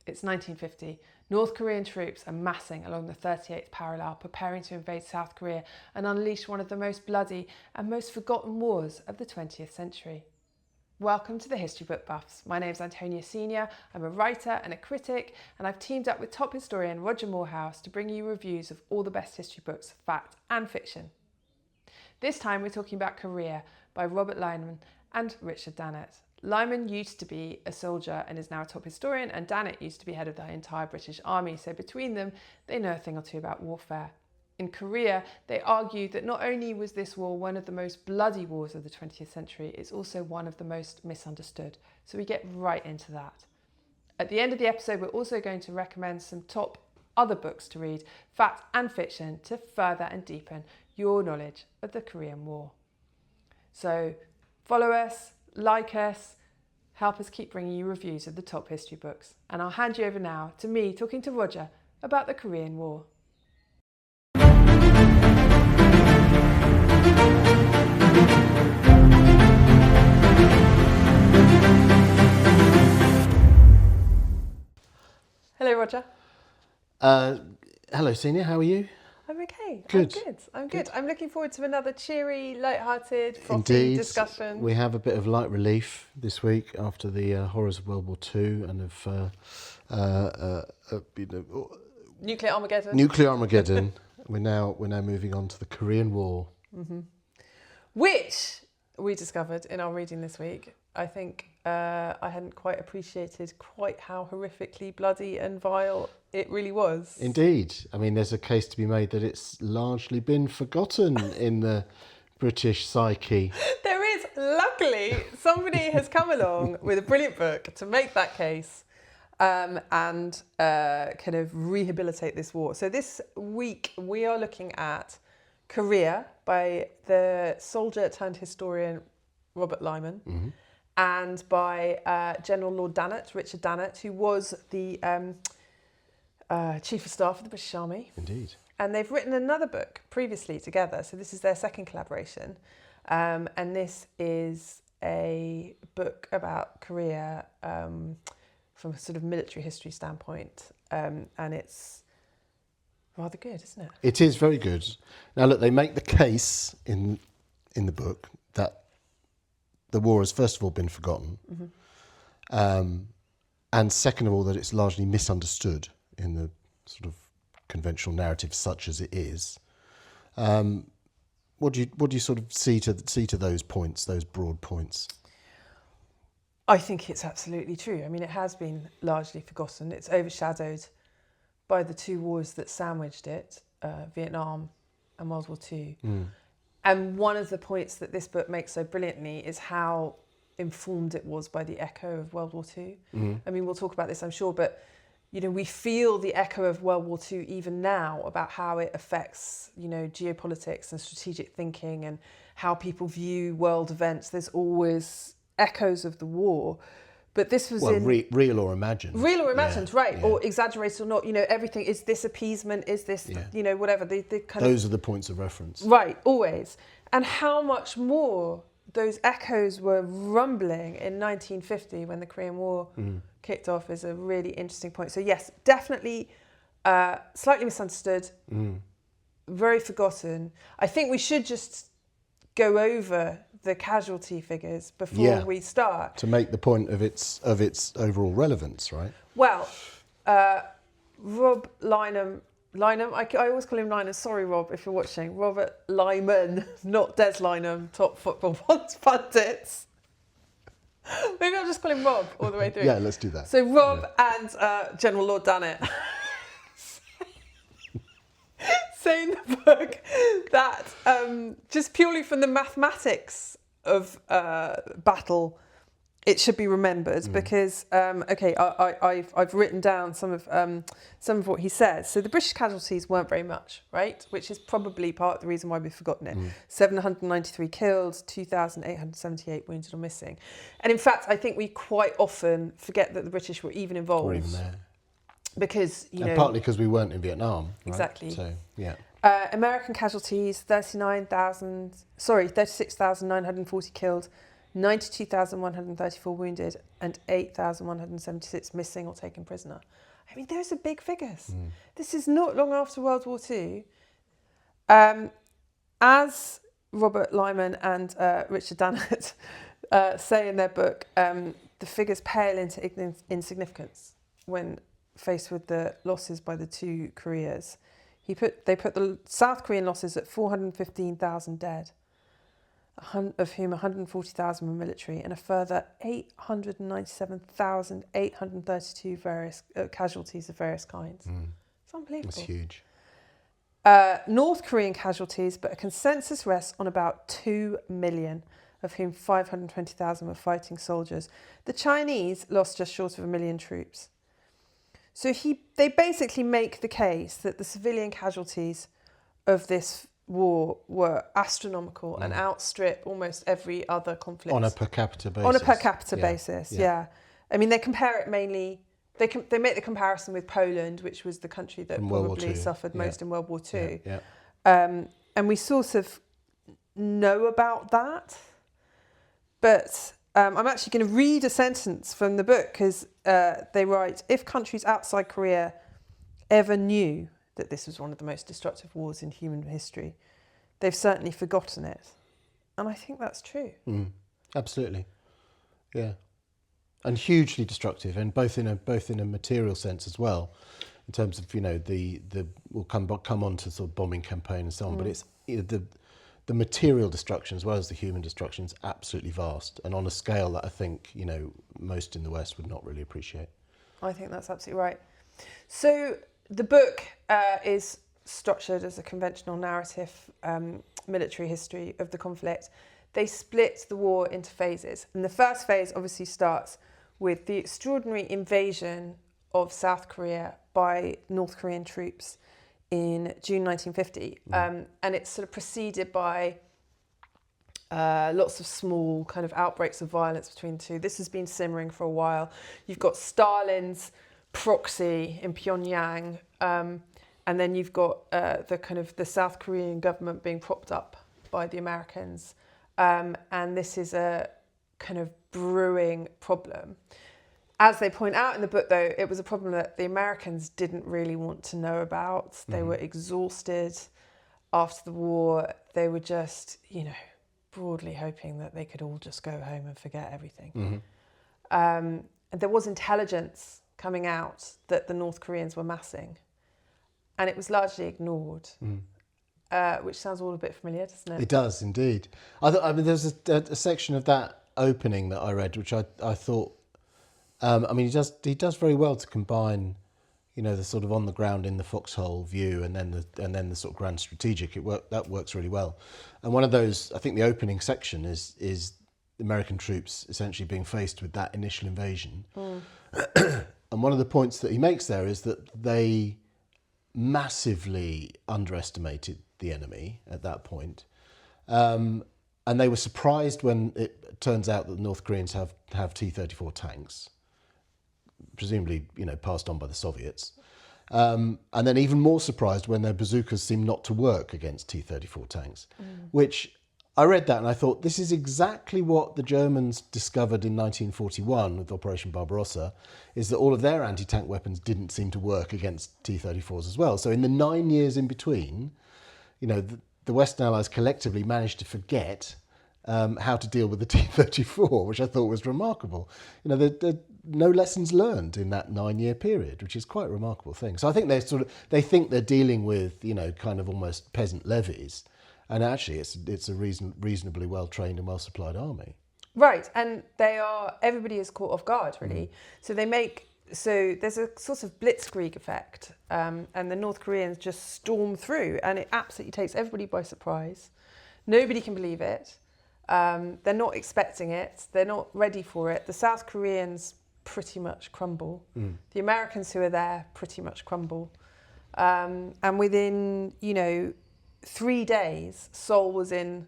It's 1950. North Korean troops are massing along the 38th parallel, preparing to invade South Korea and unleash one of the most bloody and most forgotten wars of the 20th century. Welcome to the History Book Buffs. My name's Antonia Senior. I'm a writer and a critic, and I've teamed up with top historian Roger Morehouse to bring you reviews of all the best history books, fact and fiction. This time we're talking about Korea by Robert Lyman and Richard Dannatt. Lyman used to be a soldier and is now a top historian, and Dannatt used to be head of the entire British Army, so between them they know a thing or two about warfare. In Korea, they argue that not only was this war one of the most bloody wars of the 20th century, it's also one of the most misunderstood. So we get right into that. At the end of the episode, we're also going to recommend some top other books to read, fact and fiction, to further and deepen your knowledge of the Korean War. So follow us, like us, help us keep bringing you reviews of the top history books. And I'll hand you over now to me talking to Roger about the Korean War. Hello, Roger. Hello, Senior. How are you? I'm okay. Good. I'm good. I'm looking forward to another cheery, light-hearted, frothy discussion. We have a bit of light relief this week after the horrors of World War II and of Nuclear Armageddon. Nuclear Armageddon. we're now moving on to the Korean War, which we discovered in our reading this week. I think I hadn't quite appreciated quite how horrifically bloody and vile it really was. Indeed. I mean, there's a case to be made that it's largely been forgotten in the British psyche. There is, luckily, somebody has come along with a brilliant book to make that case and kind of rehabilitate this war. So this week we are looking at Korea by the soldier turned historian Robert Lyman. Mm-hmm. And by General Lord Dannatt, Richard Dannatt, who was the Chief of Staff of the British Army. Indeed. And they've written another book previously together, so this is their second collaboration. And this is a book about Korea from a sort of military history standpoint. And it's rather good, isn't it? It is very good. Now, look, they make the case in the book that the war has first of all been forgotten, and second of all that it's largely misunderstood in the sort of conventional narrative, such as it is. What do you sort of see to those points, those broad points? I think it's absolutely true. I mean, it has been largely forgotten. It's overshadowed by the two wars that sandwiched it, Vietnam and World War II. And one of the points that this book makes so brilliantly is how informed it was by the echo of World War II. I mean, we'll talk about this, I'm sure, but you know, we feel the echo of World War II even now about how it affects, you know, geopolitics and strategic thinking and how people view world events. There's always echoes of the war. But this was real or imagined. Real or imagined, right. Yeah. Or exaggerated or not. You know, everything, is this appeasement? Is this, you know, whatever. The kind Those are the points of reference. Right, always. And how much more those echoes were rumbling in 1950 when the Korean War kicked off is a really interesting point. So yes, definitely slightly misunderstood, very forgotten. I think we should just go over the casualty figures before we start. To make the point of its overall relevance, right? Well, Rob Lyman, I always call him Lyman, sorry Rob if you're watching, Robert Lyman, not Des Lynam, top football pundits. Maybe I'll just call him Rob all the way through. Yeah, let's do that. So Rob and General Lord Dannatt say in the book that just purely from the mathematics of battle, it should be remembered because I've written down some of what he says. So the British casualties weren't very much, right? Which is probably part of the reason why we've forgotten it. 793 killed, 2,878 wounded or missing, and in fact, I think we quite often forget that the British were even involved. Or even there. Because you know, partly because we weren't in Vietnam. Right? Exactly. So yeah. American casualties: 36,940 killed, 92,134 wounded, and 8,176 missing or taken prisoner. I mean, those are big figures. This is not long after World War II. As Robert Lyman and Richard Dannatt say in their book, the figures pale into insignificance when faced with the losses by the two Koreas. They put the South Korean losses at 415,000 dead, of whom 140,000 were military, and a further 897,832 various casualties of various kinds. It's unbelievable. It's huge. North Korean casualties, but a consensus rests on about 2 million, of whom 520,000 were fighting soldiers. The Chinese lost just short of 1 million troops. So they basically make the case that the civilian casualties of this war were astronomical and outstrip almost every other conflict. On a per capita basis. On a per capita basis, yeah. I mean, they compare it mainly... They make the comparison with Poland, which was the country that probably suffered most in World War II. And we sort of know about that. But I'm actually going to read a sentence from the book, because they write, if countries outside Korea ever knew that this was one of the most destructive wars in human history, they've certainly forgotten it. And I think that's true. Absolutely. Yeah. And hugely destructive, and both in a material sense as well, in terms of we'll come on to sort of bombing campaign and so on. But it's the material destruction as well as the human destruction is absolutely vast, and on a scale that I think most in the West would not really appreciate. I think that's absolutely right. So the book is structured as a conventional narrative military history of the conflict. They split the war into phases, and the first phase obviously starts with the extraordinary invasion of South Korea by North Korean troops in June 1950. And it's sort of preceded by lots of small kind of outbreaks of violence between the two. This has been simmering for a while. You've got Stalin's proxy in Pyongyang, and then you've got the South Korean government being propped up by the Americans. And this is a kind of brewing problem. As they point out in the book, though, it was a problem that the Americans didn't really want to know about. They were exhausted after the war. They were just, broadly hoping that they could all just go home and forget everything. And there was intelligence coming out that the North Koreans were massing, and it was largely ignored. Which sounds all a bit familiar, doesn't it? It does indeed. There's a section of that opening that I read, which I thought, he does very well to combine, the sort of on the ground in the foxhole view, and then the sort of grand strategic. That works really well. And one of those, I think, the opening section is the American troops essentially being faced with that initial invasion. And one of the points that he makes there is that they massively underestimated the enemy at that point. And they were surprised when it turns out that the North Koreans have T-34 tanks, presumably, passed on by the Soviets. And then even more surprised when their bazookas seem not to work against T-34 tanks, which I read that and I thought, this is exactly what the Germans discovered in 1941 with Operation Barbarossa, is that all of their anti-tank weapons didn't seem to work against T-34s as well. So in the 9 years in between, the Western Allies collectively managed to forget how to deal with the T-34, which I thought was remarkable. No lessons learned in that 9-year period, which is quite a remarkable thing. So I think they think they're dealing with, kind of almost peasant levies, and actually it's a reasonably well trained and well supplied army. Right, and everybody is caught off guard, really. So there's a sort of blitzkrieg effect, and the North Koreans just storm through, and it absolutely takes everybody by surprise. Nobody can believe it. They're not expecting it. They're not ready for it. The South Koreans pretty much crumble. The Americans who are there pretty much crumble. And within, 3 days, Seoul was in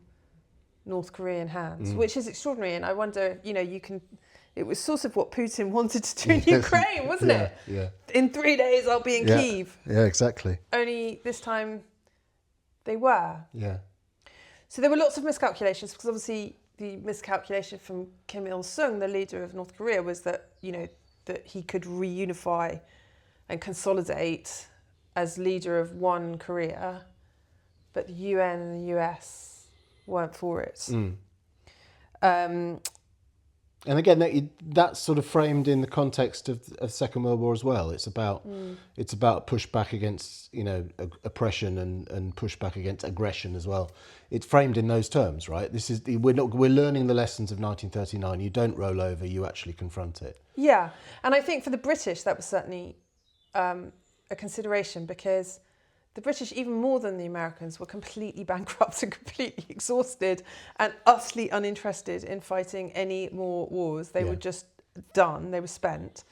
North Korean hands, which is extraordinary. And I wonder, it was sort of what Putin wanted to do in Ukraine, wasn't it? Yeah. In 3 days, I'll be in Kyiv. Yeah, exactly. Only this time they were. Yeah. So there were lots of miscalculations, because obviously the miscalculation from Kim Il-sung, the leader of North Korea, was that, that he could reunify and consolidate as leader of one Korea, but the UN and the US weren't for it. And again, that's sort of framed in the context of Second World War as well. It's about pushback against oppression and pushback against aggression as well. It's framed in those terms, right? We're learning the lessons of 1939. You don't roll over, you actually confront it. Yeah, and I think for the British that was certainly a consideration, because the British, even more than the Americans, were completely bankrupt and completely exhausted and utterly uninterested in fighting any more wars. They were just done, they were spent.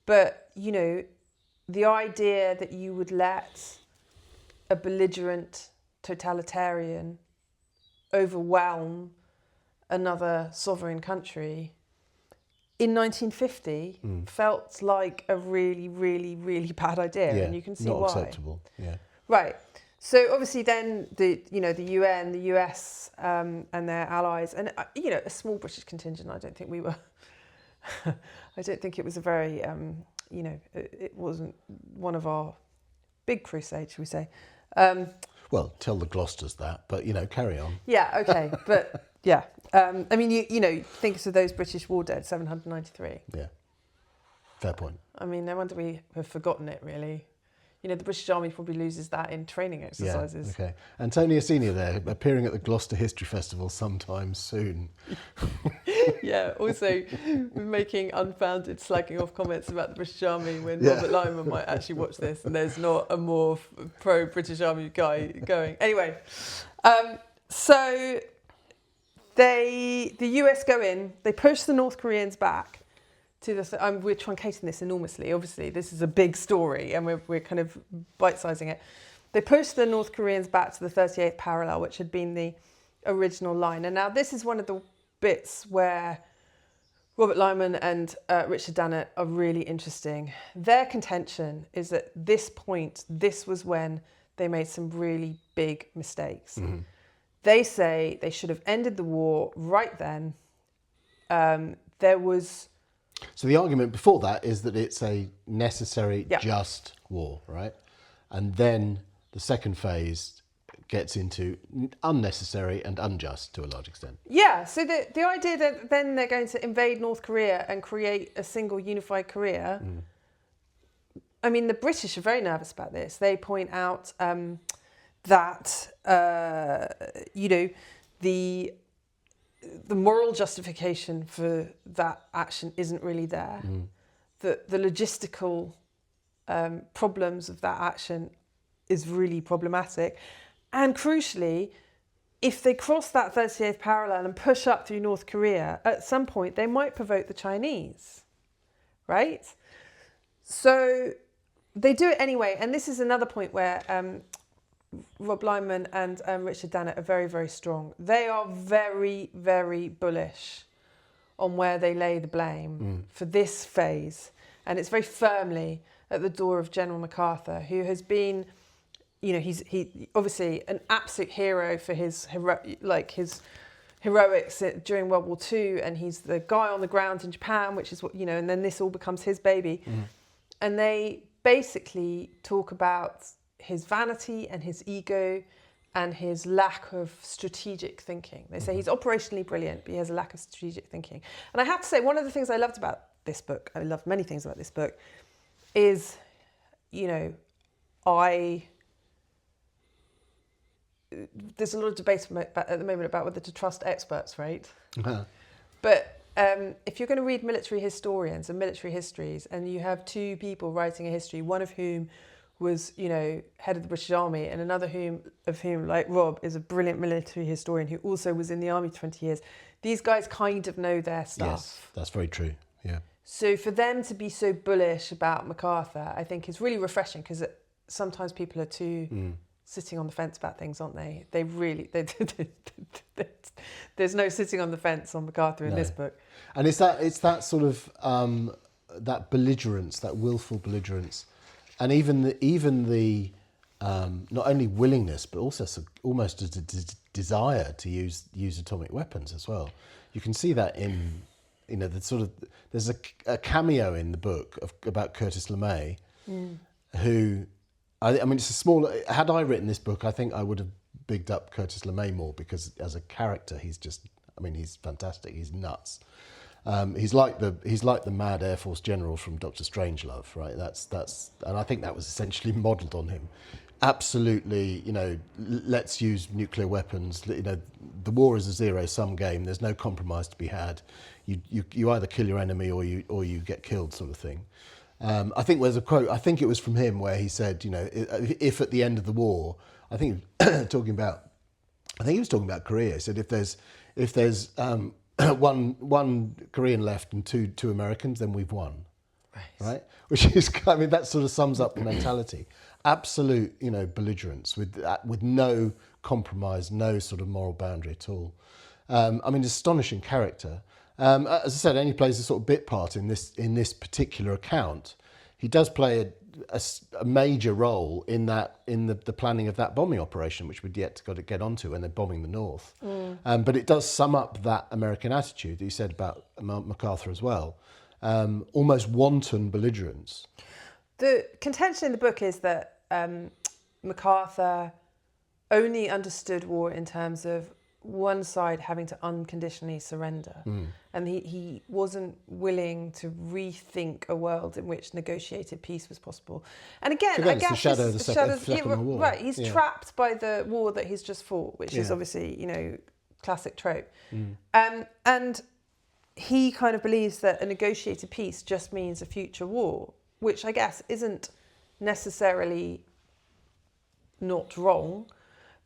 But, the idea that you would let a belligerent totalitarian overwhelm another sovereign country in 1950 felt like a really, really, really bad idea, and you can see not why. Acceptable. Yeah. Right. So obviously, then the UN, the US, and their allies, and a small British contingent. I don't think we were. I don't think it was a very it wasn't one of our big crusades, shall we say? Well, tell the Gloucesters that, but carry on. Yeah. Okay. But yeah. I mean, you think of those British war dead, 793. Yeah. Fair point. I mean, no wonder we have forgotten it, really. The British Army probably loses that in training exercises. Yeah, okay. Antonia Senior there, appearing at the Gloucester History Festival sometime soon. Yeah, also making unfounded slagging off comments about the British Army when Robert Lyman might actually watch this, and there's not a more pro-British Army guy going. Anyway, so the US go in, they push the North Koreans back. We're truncating this enormously. Obviously, this is a big story, and we're kind of bite-sizing it. They pushed the North Koreans back to the 38th parallel, which had been the original line. And now this is one of the bits where Robert Lyman and Richard Dannatt are really interesting. Their contention is that this point, this was when they made some really big mistakes. Mm-hmm. They say they should have ended the war right then. So the argument before that is that it's a necessary, just war, right? And then the second phase gets into unnecessary and unjust to a large extent. Yeah, so the idea that then they're going to invade North Korea and create a single unified Korea, I mean, the British are very nervous about this. They point out that, the moral justification for that action isn't really there. That the logistical problems of that action is really problematic. And crucially, if they cross that 38th parallel and push up through North Korea, at some point they might provoke the Chinese, right? So they do it anyway. And this is another point where Rob Lyman and Richard Dannatt are very, very strong. They are very, very bullish on where they lay the blame for this phase. And it's very firmly at the door of General MacArthur, who has been, he's obviously an absolute hero for his heroics during World War II. And he's the guy on the ground in Japan, which is what, and then this all becomes his baby. And they basically talk about his vanity and his ego and his lack of strategic thinking. They say he's operationally brilliant, but he has a lack of strategic thinking. And I have to say, one of the things I loved about this book, I loved many things about this book, is, there's a lot of debate at the moment about whether to trust experts, right? Uh-huh. But if you're going to read military historians and military histories, and you have two people writing a history, one of whom was, head of the British Army, and another of whom, like Rob, is a brilliant military historian who also was in the army 20 years. These guys kind of know their stuff. Yes, that's very true, yeah. So for them to be so bullish about MacArthur, I think is really refreshing, because sometimes people are too sitting on the fence about things, aren't they? There's no sitting on the fence on MacArthur in this book. And it's that sort of, that belligerence, that willful belligerence, and even the not only willingness, but also almost a desire to use atomic weapons as well. You can see that in, the sort of, there's a cameo in the book about Curtis LeMay, who, I mean, it's a small. Had I written this book, I think I would have bigged up Curtis LeMay more, because as a character, he's fantastic. He's nuts. He's like the mad Air Force general from Dr. Strangelove, right? That's, and I think that was essentially modelled on him. Absolutely, let's use nuclear weapons. The war is a zero-sum game. There's no compromise to be had. You either kill your enemy or you get killed, sort of thing. I think there's a quote. I think it was from him where he said, if at the end of the war, I think he was talking about Korea. He said if there's one Korean left and two Americans, then we've won. Right? Which is, that sort of sums up the mentality. Absolute, belligerence with no compromise, no sort of moral boundary at all. Astonishing character. As I said, only plays a sort of bit part in this particular account. He does play a major role in the planning of that bombing operation, which we'd yet to get onto, when they're bombing the north. But it does sum up that American attitude that you said about MacArthur as well. Almost wanton belligerence. The contention in the book is that MacArthur only understood war in terms of one side having to unconditionally surrender. And he wasn't willing to rethink a world in which negotiated peace was possible. And again, I guess the shadow of the Second War. Right, he's trapped by the war that he's just fought, which is obviously, classic trope. And he kind of believes that a negotiated peace just means a future war, which I guess isn't necessarily not wrong.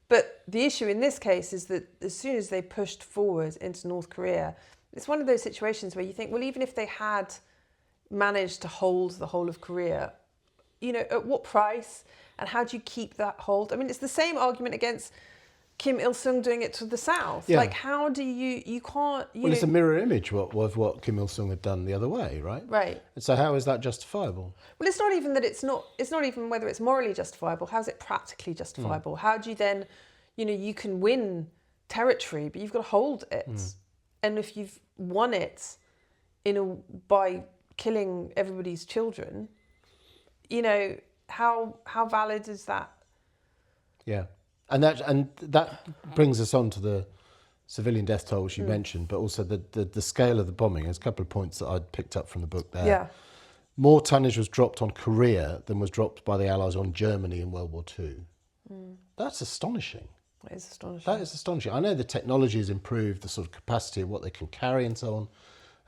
But the issue in this case is that as soon as they pushed forward into North Korea, it's one of those situations where you think, well, even if they had managed to hold the whole of Korea, at what price? And how do you keep that hold? I mean, it's the same argument against Kim Il-sung doing it to the south. Yeah. Like, how do you can't... Well, it's a mirror image of what Kim Il-sung had done the other way, right? Right. And so how is that justifiable? Well, it's not even that it's not even whether it's morally justifiable. How's it practically justifiable? How do you then, you can win territory, but you've got to hold it. And if you've won it by killing everybody's children, how valid is that? Yeah. And that brings us on to the civilian death toll, which you mentioned, but also the scale of the bombing. There's a couple of points that I'd picked up from the book there. Yeah. More tonnage was dropped on Korea than was dropped by the Allies on Germany in World War II. That's astonishing. That is astonishing. That is astonishing. I know the technology has improved, the sort of capacity of what they can carry and so on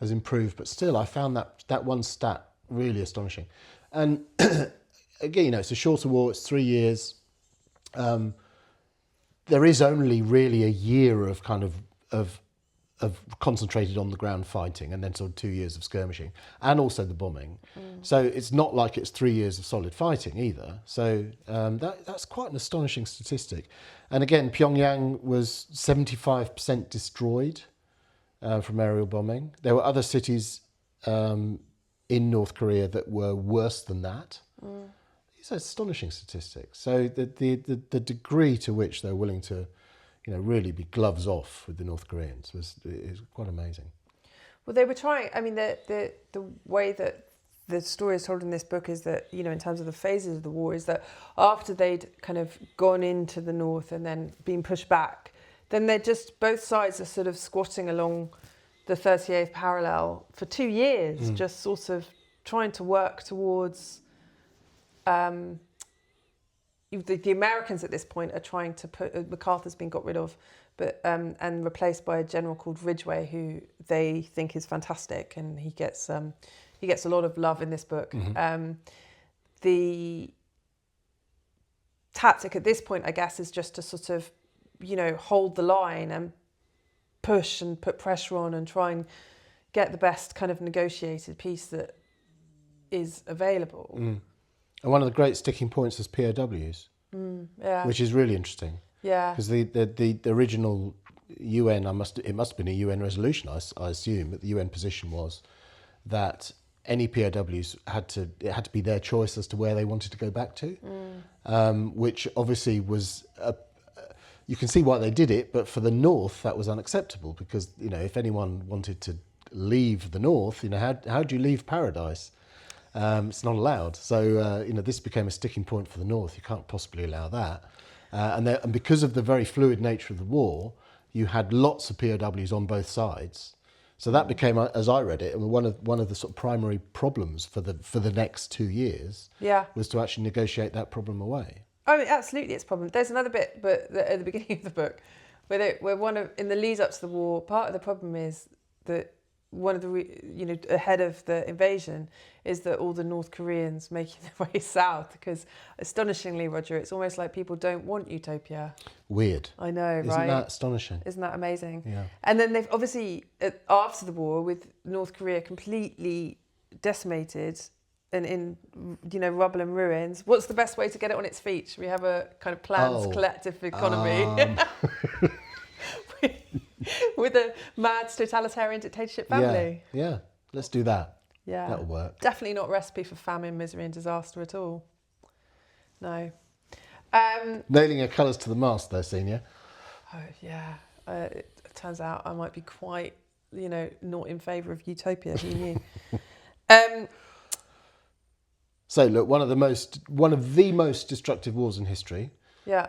has improved, but still I found that one stat really astonishing. And again, it's a shorter war, it's 3 years. There is only really a year of kind of concentrated on the ground fighting, and then sort of 2 years of skirmishing, and also the bombing. So it's not like it's 3 years of solid fighting either. So that's quite an astonishing statistic. And again, Pyongyang was 75% destroyed from aerial bombing. There were other cities in North Korea that were worse than that. These are astonishing statistics. So the degree to which they're willing to, really be gloves off with the North Koreans is quite amazing. Well, they were trying. I mean, the way that the story is told in this book is that, in terms of the phases of the war, is that after they'd kind of gone into the north and then been pushed back, then they're just, both sides are sort of squatting along the 38th parallel for 2 years, just sort of trying to work towards... The Americans at this point are trying to put... MacArthur's been got rid of, but and replaced by a general called Ridgway, who they think is fantastic, and he gets a lot of love in this book. The tactic at this point, I guess, is just to sort of, hold the line and push and put pressure on and try and get the best kind of negotiated peace that is available. And one of the great sticking points is POWs, which is really interesting. Yeah. Because the original UN, it must have been a UN resolution, I assume, but the UN position was that any POWs had to be their choice as to where they wanted to go back to, which obviously was you can see why they did it, but for the North that was unacceptable because, you know, if anyone wanted to leave the North, you know, how do you leave paradise? It's not allowed. So, you know, this became a sticking point for the North. You can't possibly allow that. And because of the very fluid nature of the war, you had lots of POWs on both sides. So that became, as I read it, one of the sort of primary problems for the next 2 years. Yeah. Was to actually negotiate that problem away. I mean, absolutely, it's a problem. There's another bit, but at the beginning of the book, where in the lead up to the war, part of the problem is that one of the ahead of the invasion is that all the North Koreans making their way south, because astonishingly, Roger, it's almost like people don't want utopia. Weird. I know, right? Isn't that astonishing? Isn't that amazing? Yeah. And then they've obviously, after the war, with North Korea completely decimated and in, you know, rubble and ruins, what's the best way to get it on its feet? Should we have a kind of planned collective economy? With a mad totalitarian dictatorship family. Yeah, let's do that. Yeah. That'll work. Definitely not a recipe for famine, misery and disaster at all. No. Nailing your colours to the mast though, Senior. Oh, yeah. It turns out I might be quite, you know, not in favour of utopia. Who knew? So look, one of the most destructive wars in history. Yeah.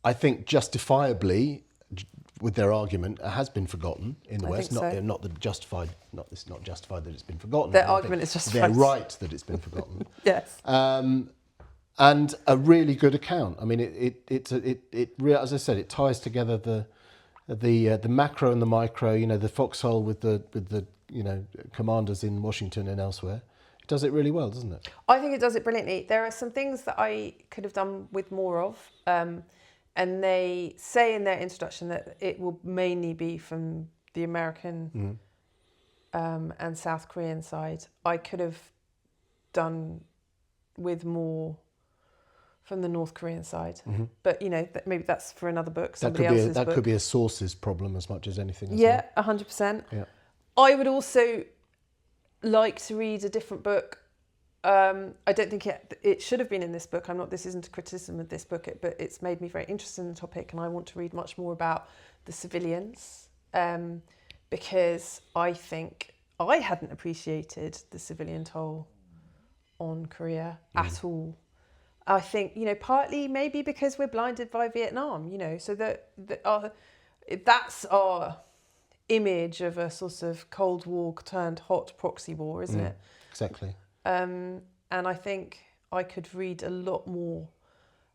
I think justifiably, with their argument, has been forgotten in the West. Not justified that it's been forgotten. Their argument is justified. They're right that it's been forgotten. Yes. And a really good account. I mean, as I said, it ties together the macro and the micro. You know, the foxhole with the you know, commanders in Washington and elsewhere. It does it really well, doesn't it? I think it does it brilliantly. There are some things that I could have done with more of. And they say in their introduction that it will mainly be from the American and South Korean side. I could have done with more from the North Korean side. Mm-hmm. But, you know, maybe that's for another book, somebody else's book. That could be a sources problem as much as anything. Yeah, 100%. Yeah. I would also like to read a different book. I don't think it should have been in this book. This isn't a criticism of this book, but it's made me very interested in the topic, and I want to read much more about the civilians, because I think I hadn't appreciated the civilian toll on Korea at all. I think, you know, partly maybe because we're blinded by Vietnam, you know, so that's our image of a sort of Cold War turned hot proxy war, isn't it? Exactly. And I think I could read a lot more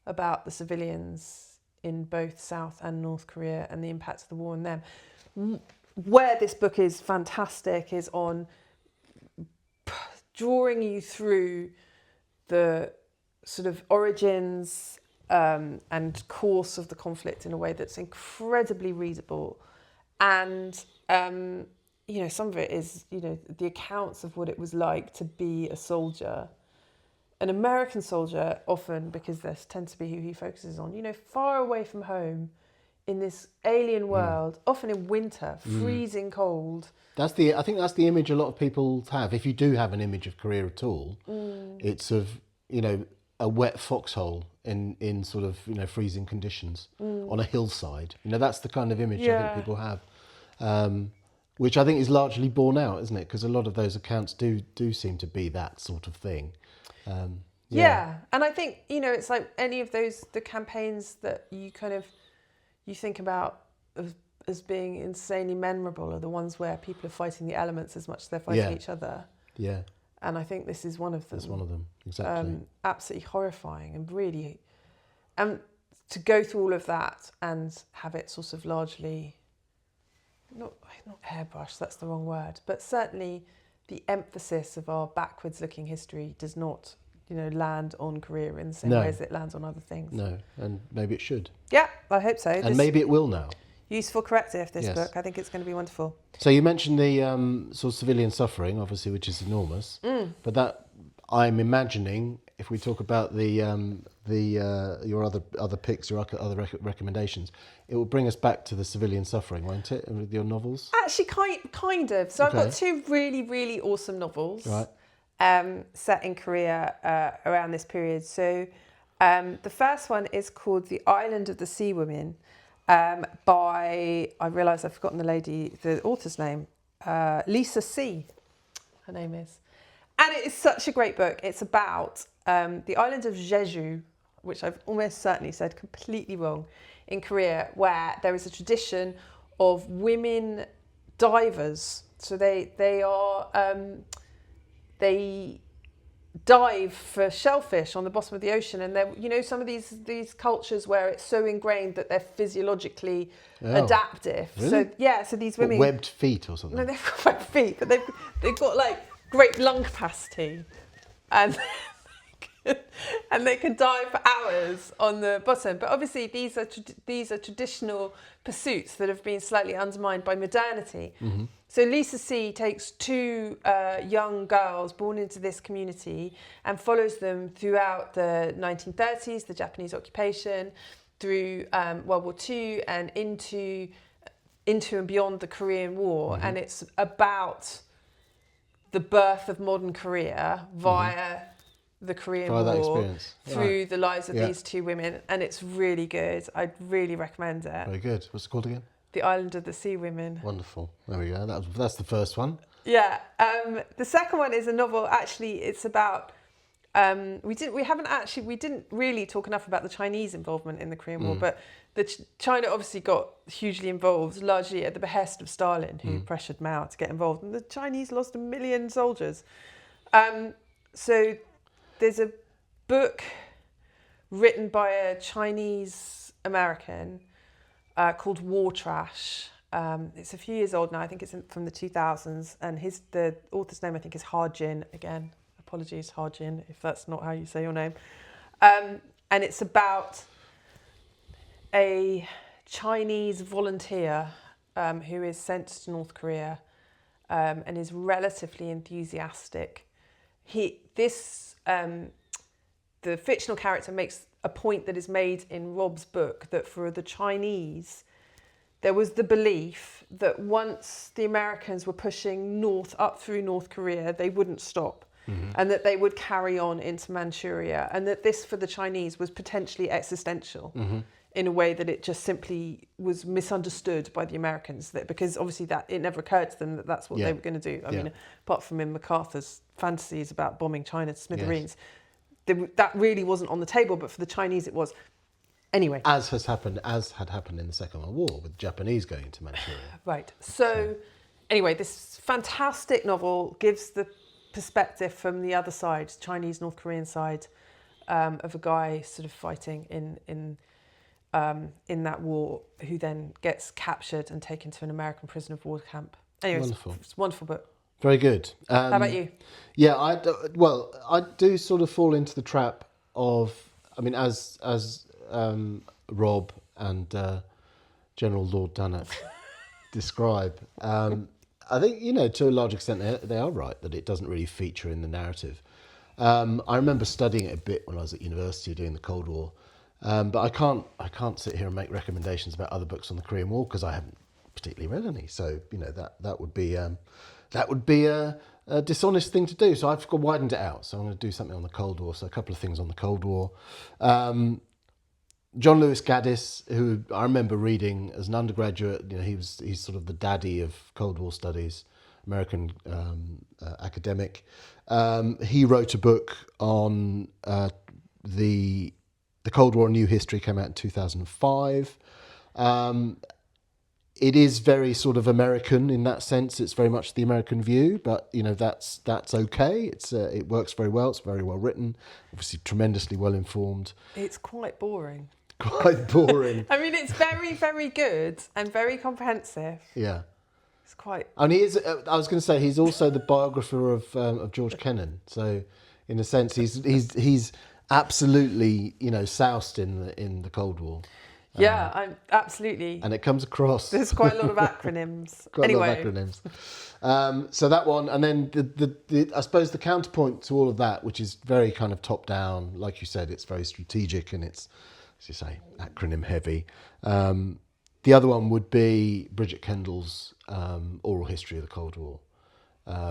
about the civilians in both South and North Korea and the impact of the war on them. Where this book is fantastic is on drawing you through the sort of origins and course of the conflict in a way that's incredibly readable. And you know, some of it is, you know, the accounts of what it was like to be a soldier, an American soldier, often, because they tend to be who he focuses on, you know, far away from home in this alien world, often in winter, freezing cold. I think that's the image a lot of people have. If you do have an image of Korea at all, it's of, you know, a wet foxhole in sort of, you know, freezing conditions on a hillside. You know, that's the kind of image I think people have. Which I think is largely borne out, isn't it? Because a lot of those accounts do seem to be that sort of thing. Yeah, and I think, you know, it's like any of the campaigns that you think about as being insanely memorable are the ones where people are fighting the elements as much as they're fighting each other. Yeah. And I think this is one of them. That's one of them, exactly. Absolutely horrifying and really... And to go through all of that and have it sort of largely... Not airbrush, that's the wrong word, but certainly the emphasis of our backwards-looking history does not, you know, land on Korea in the same way as it lands on other things. No, and maybe it should. Yeah, I hope so. And maybe it will now. Useful corrective, this book. I think it's going to be wonderful. So you mentioned the sort of civilian suffering, obviously, which is enormous. But that, I'm imagining, if we talk about your other picks, your other recommendations, it will bring us back to the civilian suffering, won't it, with your novels? Actually, kind of. So I've got two really, really awesome novels set in Korea around this period. So The first one is called The Island of the Sea Women by, I realise I've forgotten the author's name, Lisa C. Her name is. And it is such a great book. It's about the island of Jeju, which I've almost certainly said completely wrong, in Korea, where there is a tradition of women divers. So they dive for shellfish on the bottom of the ocean, and they're, you know, some of these cultures where it's so ingrained that they're physiologically adaptive. Really? So these women, webbed feet or something. no, they've got webbed feet, but they've got like great lung capacity, and and they can dive for hours on the bottom. But obviously these are traditional pursuits that have been slightly undermined by modernity. Mm-hmm. So Lisa C takes two young girls born into this community and follows them throughout the 1930s, the Japanese occupation, through World War II, and into and beyond the Korean War. Mm-hmm. And it's about the birth of modern Korea via the Korean War, through the lives of these two women. And it's really good. I'd really recommend it. Very good. What's it called again? The Island of the Sea Women. Wonderful. There we go. That's the first one. Yeah. The second one is a novel. Actually, it's about. We didn't really talk enough about the Chinese involvement in the Korean War, but China obviously got hugely involved, largely at the behest of Stalin, who pressured Mao to get involved, and the Chinese lost 1 million soldiers. So there's a book written by a Chinese American called War Trash. It's a few years old now. I think it's from the 2000s, and the author's name I think is Ha-Jin. Again, apologies, Ha-Jin, if that's not how you say your name. And it's about a Chinese volunteer who is sent to North Korea and is relatively enthusiastic. The fictional character makes a point that is made in Rob's book, that for the Chinese, there was the belief that once the Americans were pushing up through North Korea, they wouldn't stop, and that they would carry on into Manchuria, and that this for the Chinese was potentially existential in a way that it just simply was misunderstood by the Americans, because obviously that it never occurred to them that that's what they were going to do. I mean, apart from in MacArthur's fantasies about bombing China to smithereens, that really wasn't on the table, but for the Chinese it was. Anyway. As had happened in the Second World War with the Japanese going into Manchuria. Right. So anyway, this fantastic novel gives the perspective from the other side, Chinese North Korean side, of a guy sort of fighting in that war, who then gets captured and taken to an American prisoner of war camp. Anyway, Wonderful. It's a wonderful book. Very good. How about you? Yeah, I do sort of fall into the trap of, I mean, as Rob and General Lord Dannatt describe, I think, you know, to a large extent they are right that it doesn't really feature in the narrative. I remember studying it a bit when I was at university doing the Cold War, but I can't sit here and make recommendations about other books on the Korean War because I haven't particularly read any. So, you know, that would be a dishonest thing to do. So I've widened it out. So I'm going to do something on the Cold War. So a couple of things on the Cold War. John Lewis Gaddis, who I remember reading as an undergraduate, you know, he's sort of the daddy of Cold War studies, American academic. He wrote a book on the Cold War: A New History, came out in 2005. It is very sort of American in that sense. It's very much the American view, but you know that's okay. It works very well. It's very well written, obviously tremendously well informed. It's quite boring. Quite boring. I mean, it's very, very good and very comprehensive. Yeah. It's quite. And he is. I was going to say he's also the biographer of George Kennan. So, in a sense, he's absolutely, you know, soused in the Cold War. Yeah, I'm absolutely. And it comes across. There's quite a lot of acronyms. A lot of acronyms. So that one, and then the I suppose the counterpoint to all of that, which is very kind of top down, like you said, it's very strategic and it's, as you say, acronym heavy. The other one would be Bridget Kendall's Oral History of the Cold War,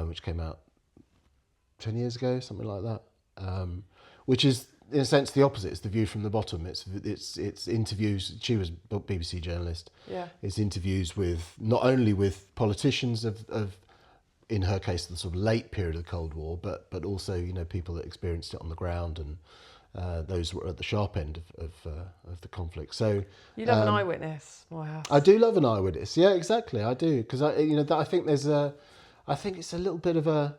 which came out 10 years ago, something like that, which is in a sense, the opposite. It's the view from the bottom. It's interviews. She was a BBC journalist. Yeah. It's interviews with not only with politicians of in her case the sort of late period of the Cold War, but also people that experienced it on the ground and those were at the sharp end of the conflict. So you love an eyewitness, Morehouse. I do love an eyewitness. Yeah, exactly. I do, because I think it's a little bit of a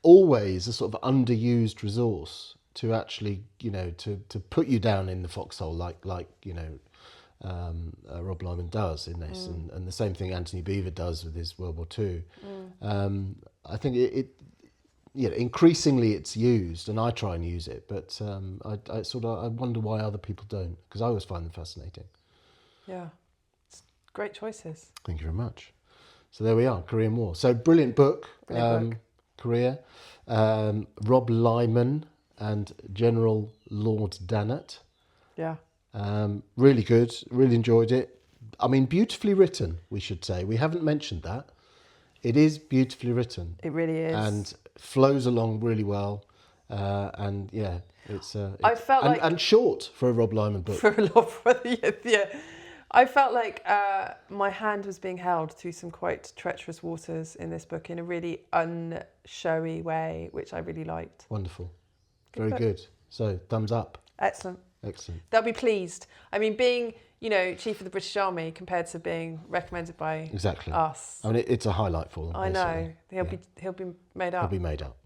always a sort of underused resource to actually to put you down in the foxhole like Rob Lyman does in this, and the same thing Anthony Beevor does with his World War II. I think it increasingly it's used, and I try and use it, but I wonder why other people don't, because I always find them fascinating. Yeah, it's great choices. Thank you very much. So there we are, Korean War. So brilliant book, Korea. Rob Lyman and General Lord Dannatt. Yeah. Really good, really enjoyed it. I mean, beautifully written, we should say. We haven't mentioned that. It is beautifully written. It really is. And flows along really well. And yeah, it's I felt like... And short for a Rob Lyman book. Yeah. I felt like my hand was being held through some quite treacherous waters in this book in a really unshowy way, which I really liked. Wonderful. Good Very book. good. So, thumbs up. Excellent. Excellent. They'll be pleased. I mean, being, Chief of the British Army compared to being recommended by Exactly. us. I mean, it's a highlight for them. I know. Basically. He'll be made up. He'll be made up.